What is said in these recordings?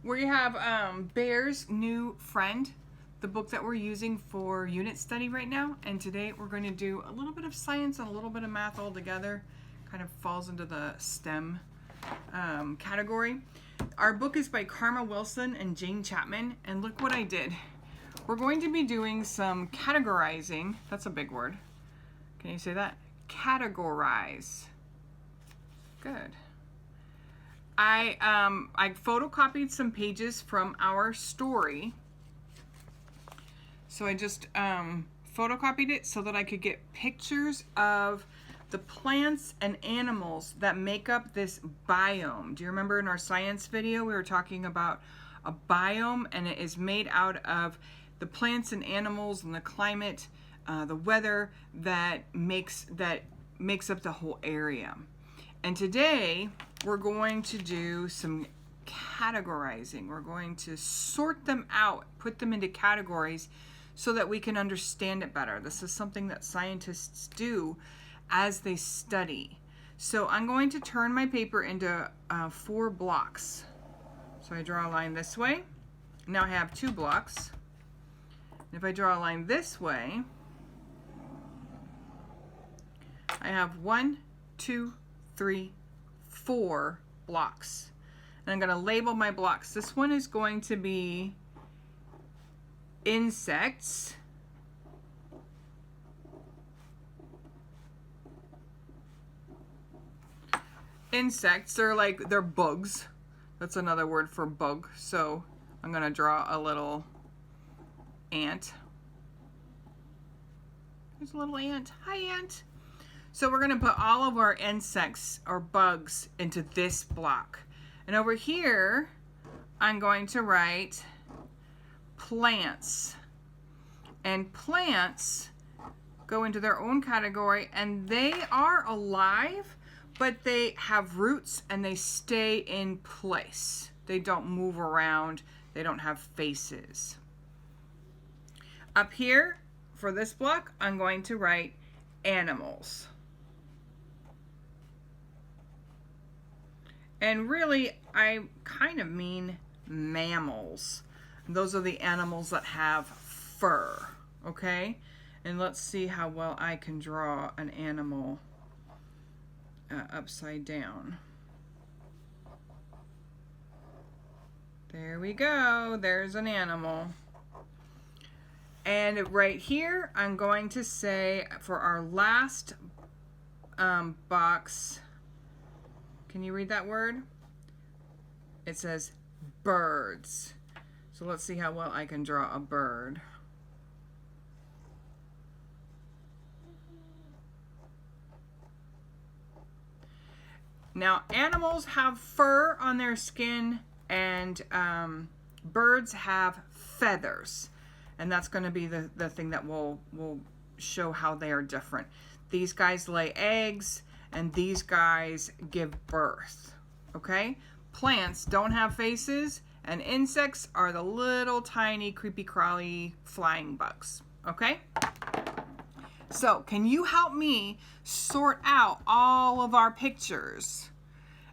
We have Bear's New Friend, the book that we're using for unit study right now. And today we're going to do a little bit of science and a little bit of math all together. Kind of falls into the STEM category. Our book is by Karma Wilson and Jane Chapman. And look what I did. We're going to be doing some categorizing. That's a big word. Can you say that? Categorize. Good. I photocopied some pages from our story. So I just photocopied it so that I could get pictures of the plants and animals that make up this biome. Do you remember in our science video we were talking about a biome, and it is made out of the plants and animals and the climate, the weather that makes up the whole area. And today we're going to do some categorizing. We're going to sort them out, put them into categories so that we can understand it better. This is something that scientists do as they study. So I'm going to turn my paper into 4 blocks. So I draw a line this way. Now I have 2 blocks. And if I draw a line this way, I have 1, 2, 3, 4 blocks. And I'm going to label my blocks. This one is going to be insects. Insects, they're bugs. That's another word for bug. So I'm going to draw a little ant. There's a little ant. Hi, ant. So we're going to put all of our insects or bugs into this block. And over here, I'm going to write plants. And plants go into their own category, and they are alive, but they have roots and they stay in place. They don't move around. They don't have faces. Up here, for this block, I'm going to write animals. And really, I kind of mean mammals. Those are the animals that have fur, okay? And let's see how well I can draw an animal upside down. There we go. There's an animal. And right here, I'm going to say for our last box, can you read that word? It says birds. So let's see how well I can draw a bird. Now, animals have fur on their skin, and birds have feathers. And that's going to be the thing that will show how they are different. These guys lay eggs, and these guys give birth, okay? Plants don't have faces, and insects are the little tiny creepy crawly flying bugs, okay? So can you help me sort out all of our pictures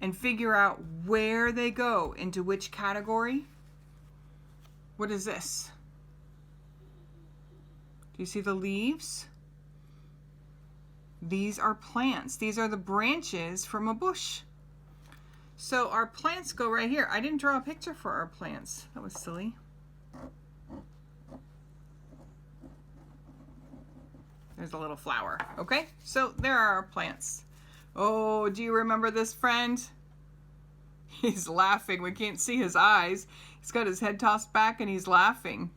and figure out where they go into which category? What is this? Do you see the leaves? These are plants. These are the branches from a bush. So our plants go right here. I didn't draw a picture for our plants. That was silly. There's a little flower. Okay, so there are our plants. Oh, do you remember this friend? He's laughing. We can't see his eyes. He's got his head tossed back and he's laughing.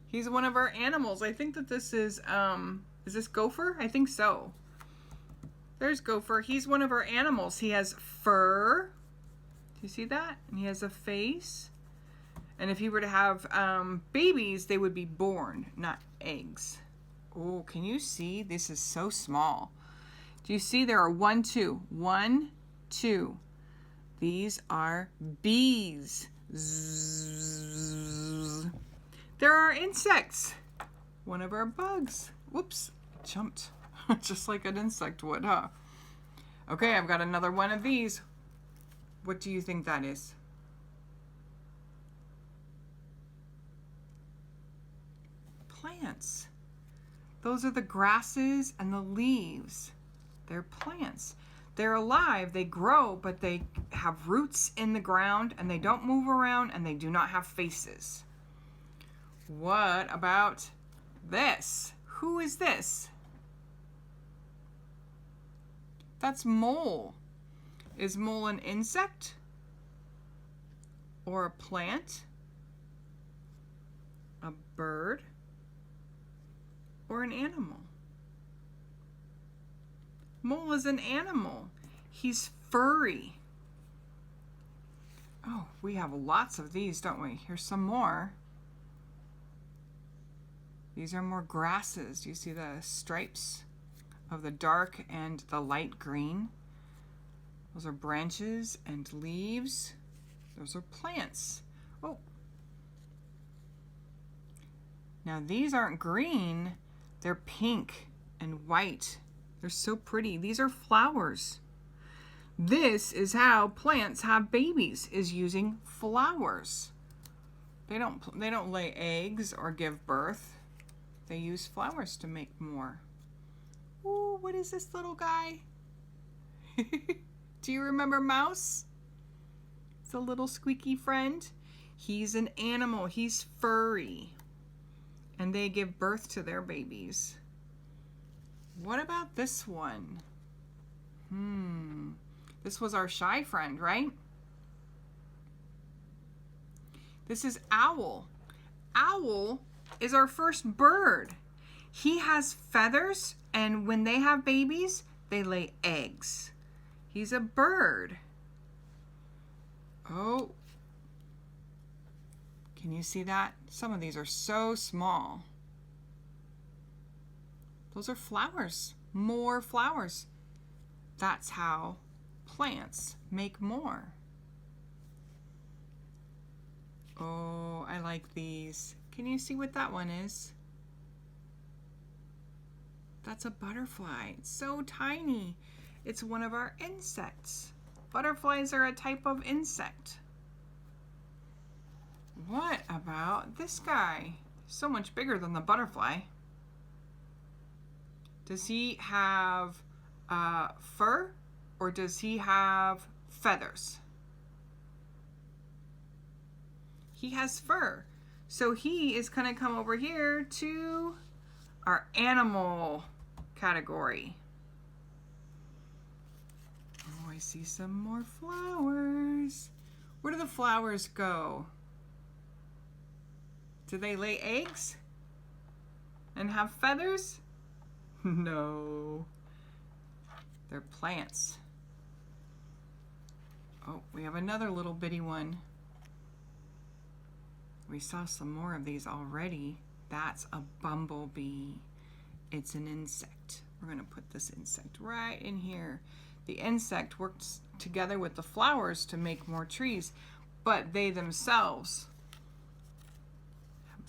He's one of our animals. I think that this is this Gopher? I think so. There's Gopher. He's one of our animals. He has fur. Do you see that? And he has a face. And if he were to have babies, they would be born, not eggs. Oh, can you see? This is so small. Do you see there are 1, 2? 1, 2. These are bees. Zzz. There are insects. One of our bugs. Whoops, jumped. Just like an insect would, huh? Okay, I've got another one of these. What do you think that is? plants. Those are the grasses and the leaves. They're plants. They're alive, they grow, but they have roots in the ground and they don't move around and they do not have faces. What about this? Who is this? That's mole. Is mole an insect? Or a plant? A bird? Or an animal? Mole is an animal. He's furry. Oh, we have lots of these, don't we? Here's some more. These are more grasses. You see the stripes of the dark and the light green? Those are branches and leaves. Those are plants. Oh. Now these aren't green. They're pink and white. They're so pretty. These are flowers. This is how plants have babies, is using flowers. They don't lay eggs or give birth. They use flowers to make more. Ooh, what is this little guy? Do you remember Mouse? It's a little squeaky friend. He's an animal. He's furry. And they give birth to their babies. What about this one? This was our shy friend, right? This is owl. Owl is our first bird. He has feathers, and when they have babies, they lay eggs. He's a bird. Oh, can you see that? Some of these are so small. Those are flowers, more flowers. That's how plants make more. Oh, I like these. Can you see what that one is? That's a butterfly. It's so tiny. It's one of our insects. Butterflies are a type of insect. What about this guy? So much bigger than the butterfly. Does he have fur or does he have feathers? He has fur. So he is going to come over here to our animal category. Oh, I see some more flowers. Where do the flowers go? Do they lay eggs and have feathers? No. They're plants. Oh, we have another little bitty one. We saw some more of these already. That's a bumblebee. It's an insect. We're going to put this insect right in here. The insect works together with the flowers to make more trees, but they themselves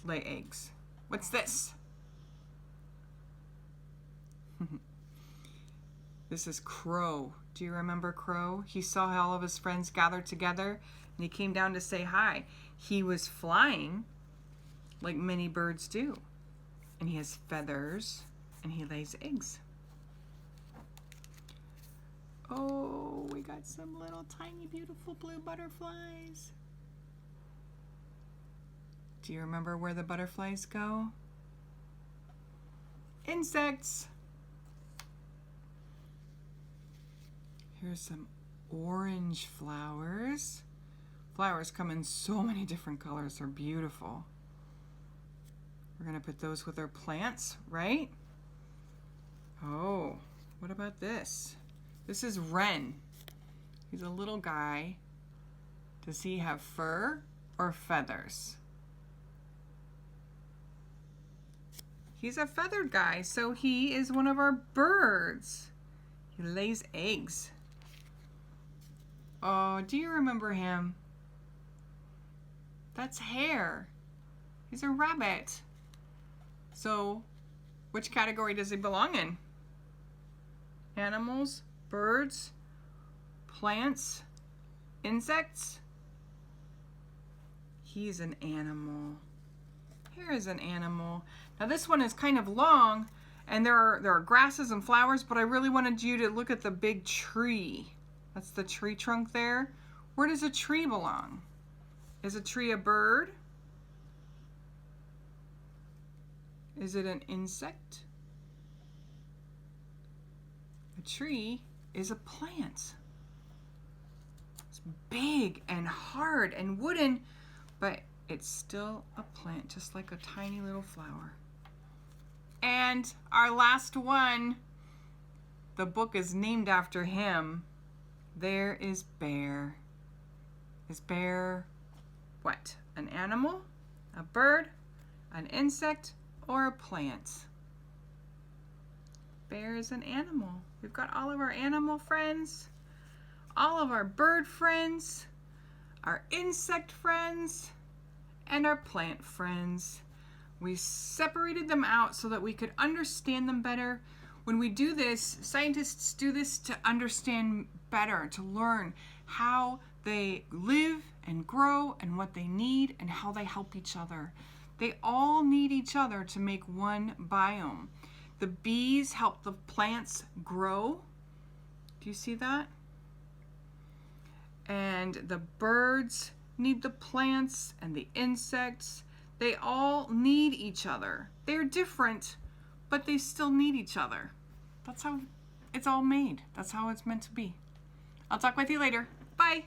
lay eggs. What's this? This is Crow. Do you remember Crow? He saw how all of his friends gathered together and he came down to say hi. He was flying like many birds do. And he has feathers and he lays eggs. Oh, we got some little tiny beautiful blue butterflies. Do you remember where the butterflies go? Insects. Here's some orange flowers. Flowers come in so many different colors. They're beautiful. We're going to put those with our plants, right? Oh, what about this? This is Wren. He's a little guy. Does he have fur or feathers? He's a feathered guy, so he is one of our birds. He lays eggs. Oh, do you remember him? That's Hare. He's a rabbit. So, which category does he belong in? Animals, birds, plants, insects? He's an animal. Here is an animal. Now this one is kind of long, and there are grasses and flowers, but I really wanted you to look at the big tree. That's the tree trunk there. Where does a tree belong? Is a tree a bird? Is it an insect? A tree is a plant. It's big and hard and wooden, but it's still a plant, just like a tiny little flower. And our last one, the book is named after him. There is Bear. Is Bear what? An animal, a bird, an insect, or a plant? Bear is an animal. We've got all of our animal friends, all of our bird friends, our insect friends, and our plant friends. We separated them out so that we could understand them better. When we do this, scientists do this to understand better, to learn how they live and grow and what they need and how they help each other. They all need each other to make one biome. The bees help the plants grow. Do you see that? And the birds need the plants and the insects. They all need each other. They're different, but they still need each other. That's how it's all made. That's how it's meant to be. I'll talk with you later. Bye.